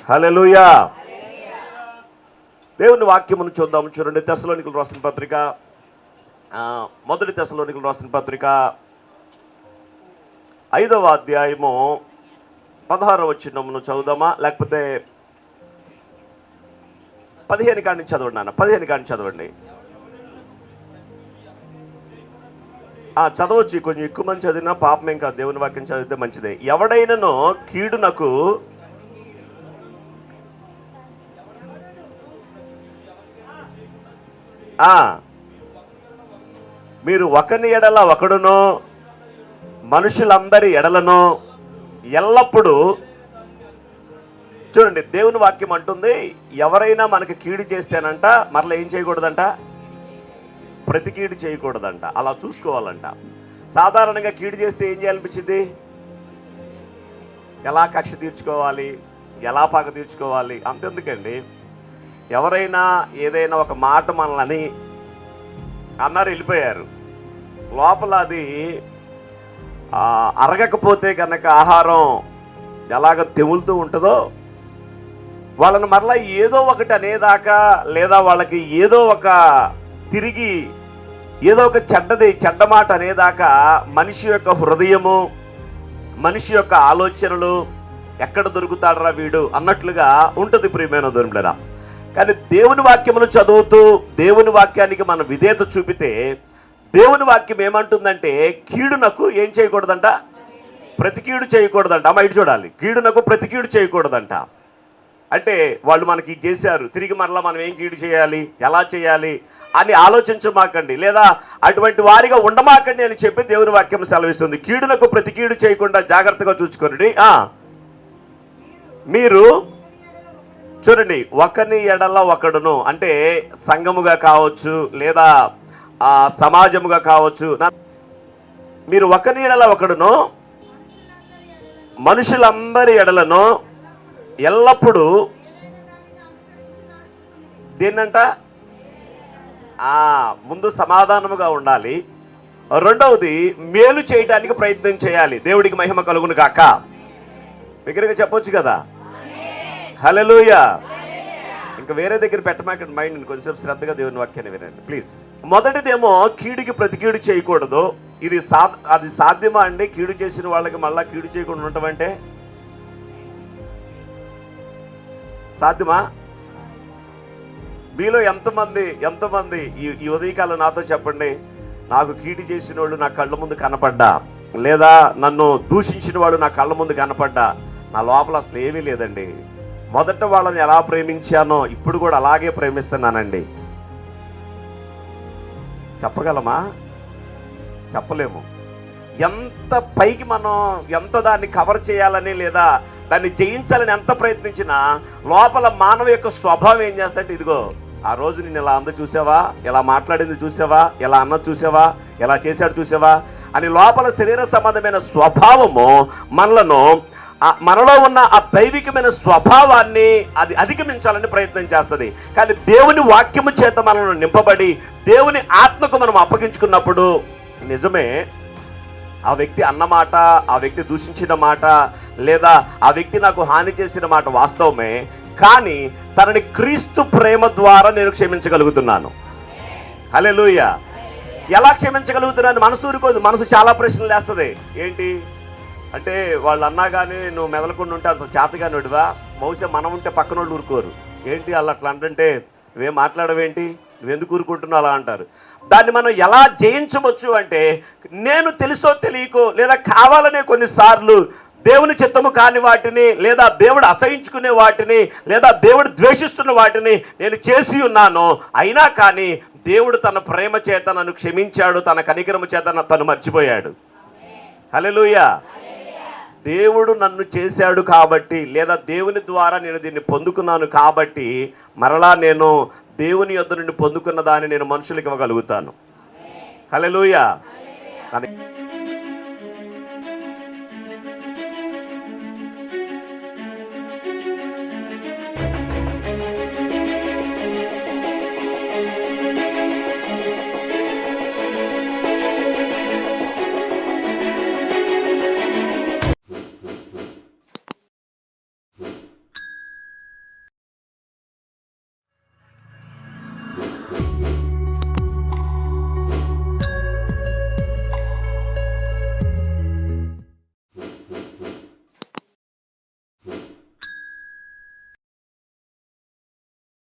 హల్లెలూయా. దేవుని వాక్యమును చూద్దాము. చూడండి, తెస్సలోనికీయులకు రాసిన పత్రిక, మొదటి తెస్సలోనికీయులకు రాసిన పత్రిక 5వ అధ్యాయము 16వ వచనమును చదువుదామా, లేకపోతే 15 కాడి నుంచి చదవండి నాన్న. 15 కాడి నుంచి చదవండి. చదవచ్చు, కొంచెం ఎక్కువ మంది చదివినా పాపమేం కాదు, దేవుని వాక్యం చదివితే మంచిదే. ఎవడైనను కీడునకు మీరు ఒకని ఎడల ఒకడును మనుషులందరి ఎడలను ఎల్లప్పుడూ, చూడండి దేవుని వాక్యం అంటుంది, ఎవరైనా మనకి కీడు చేస్తేనంట మరలా ఏం చేయకూడదంట, ప్రతి కీడు చేయకూడదంట. అలా చూసుకోవాలంట. సాధారణంగా కీడు చేస్తే ఏం చేయాలనిపించింది, ఎలా కక్ష తీర్చుకోవాలి, ఎలా పగ తీర్చుకోవాలి. అంతెందుకండి, ఎవరైనా ఏదైనా ఒక మాట మనల్ని అన్నారు, వెళ్ళిపోయారు, లోపల అది అరగకపోతే కనుక ఆహారం ఎలాగ తెములుతూ ఉంటుందో, వాళ్ళని మరలా ఏదో ఒకటి అనేదాకా, లేదా వాళ్ళకి ఏదో ఒక తిరిగి ఏదో ఒక చెడ్డ మాట అనేదాకా మనిషి యొక్క హృదయము, మనిషి యొక్క ఆలోచనలు ఎక్కడ దొరుకుతాడరా వీడు అన్నట్లుగా ఉంటుంది ప్రియమైన దేవునిరా. కానీ దేవుని వాక్యమును చదువుతూ దేవుని వాక్యానికి మనం విధేయత చూపితే దేవుని వాక్యం ఏమంటుందంటే, కీడునకు ఏం చేయకూడదంట, ప్రతి కీడు చేయకూడదంట. అమ్మ ఇటు చూడాలి, కీడునకు ప్రతి కీడు చేయకూడదంట. అంటే వాళ్ళు మనకి చేశారు, తిరిగి మరలా మనం ఏం కీడు చేయాలి, ఎలా చేయాలి అని ఆలోచించమాకండి, లేదా అటువంటి వారిగా ఉండమాకండి అని చెప్పి దేవుని వాక్యం సెలవిస్తుంది. కీడునకు ప్రతి కీడు చేయకుండా జాగ్రత్తగా చూసుకోండి. మీరు చూడండి, ఒకని ఎడల ఒకడును అంటే సంఘముగా కావచ్చు, లేదా సమాజముగా కావచ్చు. మీరు ఒకని ఎడల ఒకడును మనుషులందరి ఎడలను ఎల్లప్పుడూ దేన్నంట, ముందు సమాధానముగా ఉండాలి, రెండవది మేలు చేయడానికి ప్రయత్నం చేయాలి. దేవుడికి మహిమ కలుగును గాక. దగ్గరగా చెప్పొచ్చు కదా, హల్లెలూయా. ఇంకా వేరే దగ్గర పెట్టమాకండి మైండ్, కొంచెం శ్రద్ధగా దేవుని వాక్యాన్ని వినండి ప్లీజ్. మొదటిదేమో కీడుకి ప్రతి కీడు చేయకూడదు. అది సాధ్యమా అండి? కీడు చేసిన వాళ్ళకి మళ్ళా కీడు చేయకుండా ఉండటమంటే సాధ్యమా? మీలో ఎంతమంది ఈ ఉదయకాలం నాతో చెప్పండి, నాకు కీడు చేసిన వాళ్ళు నా కళ్ళ ముందు కనపడ్డా, లేదా నన్ను దూషించిన వాడు నా కళ్ళ ముందు కనపడ్డా, నా లోపల అసలు ఏమీ లేదండి, మొదట వాళ్ళని ఎలా ప్రేమించానో ఇప్పుడు కూడా అలాగే ప్రేమిస్తున్నానండి. చెప్పగలమా? చెప్పలేము. ఎంత పైకి మనం ఎంత దాన్ని కవర్ చేయాలని, లేదా దాన్ని జయించాలని ఎంత ప్రయత్నించినా లోపల మానవ యొక్క స్వభావం ఏం చేస్తాంటే, ఇదిగో ఆ రోజు నేను ఇలా అంద చూసావా, ఎలా మాట్లాడింది చూసావా, ఎలా అన్నది చూసావా, ఎలా చేశాడు చూసావా అని లోపల శరీర సంబంధమైన స్వభావము మనలో ఉన్న ఆ దైవికమైన స్వభావాన్ని అది అధిగమించాలని ప్రయత్నం చేస్తుంది. కానీ దేవుని వాక్యము చేత మనల్ని నింపబడి దేవుని ఆత్మకు మనం అప్పగించుకున్నప్పుడు నిజమే, ఆ వ్యక్తి అన్నమాట, ఆ వ్యక్తి దూషించిన మాట, లేదా ఆ వ్యక్తి నాకు హాని చేసిన మాట వాస్తవమే, కానీ తనని క్రీస్తు ప్రేమ ద్వారా నేను క్షమించగలుగుతున్నాను. హల్లెలూయా. ఎలా క్షమించగలుగుతున్నాను? మనసు ఊరుకోదు. మనసు చాలా ప్రశ్నలు వేస్తుంది. ఏంటి అంటే, వాళ్ళు అన్నా కానీ నువ్వు మెదలకుండా ఉంటే అంత చేతగానుడివా, బహుశా మనం ఉంటే పక్కన వాళ్ళు ఊరుకోరు. ఏంటి వాళ్ళు అట్లా అంటే, నువ్వేం మాట్లాడవేంటి, నువ్వెందుకు ఊరుకుంటున్నావు అలా అంటారు. దాన్ని మనం ఎలా జయించవచ్చు అంటే, నేను తెలుసో తెలియకో, లేదా కావాలనే కొన్నిసార్లు దేవుని చిత్తము కాని వాటిని, లేదా దేవుడు అసహించుకునే వాటిని, లేదా దేవుడు ద్వేషిస్తున్న వాటిని నేను చేసి ఉన్నాను. అయినా కానీ దేవుడు తన ప్రేమ చేత నన్ను క్షమించాడు, తన కనికరము చేత తను మర్చిపోయాడు. హల్లెలూయా. దేవుడు నన్ను చేశాడు కాబట్టి, లేదా దేవుని ద్వారా నేను దీన్ని పొందుకున్నాను కాబట్టి, మరలా నేను దేవుని యొద్ద నుండి పొందుకున్న దాన్ని నేను మనుషులకు ఇవ్వగలుగుతాను. హల్లెలూయా.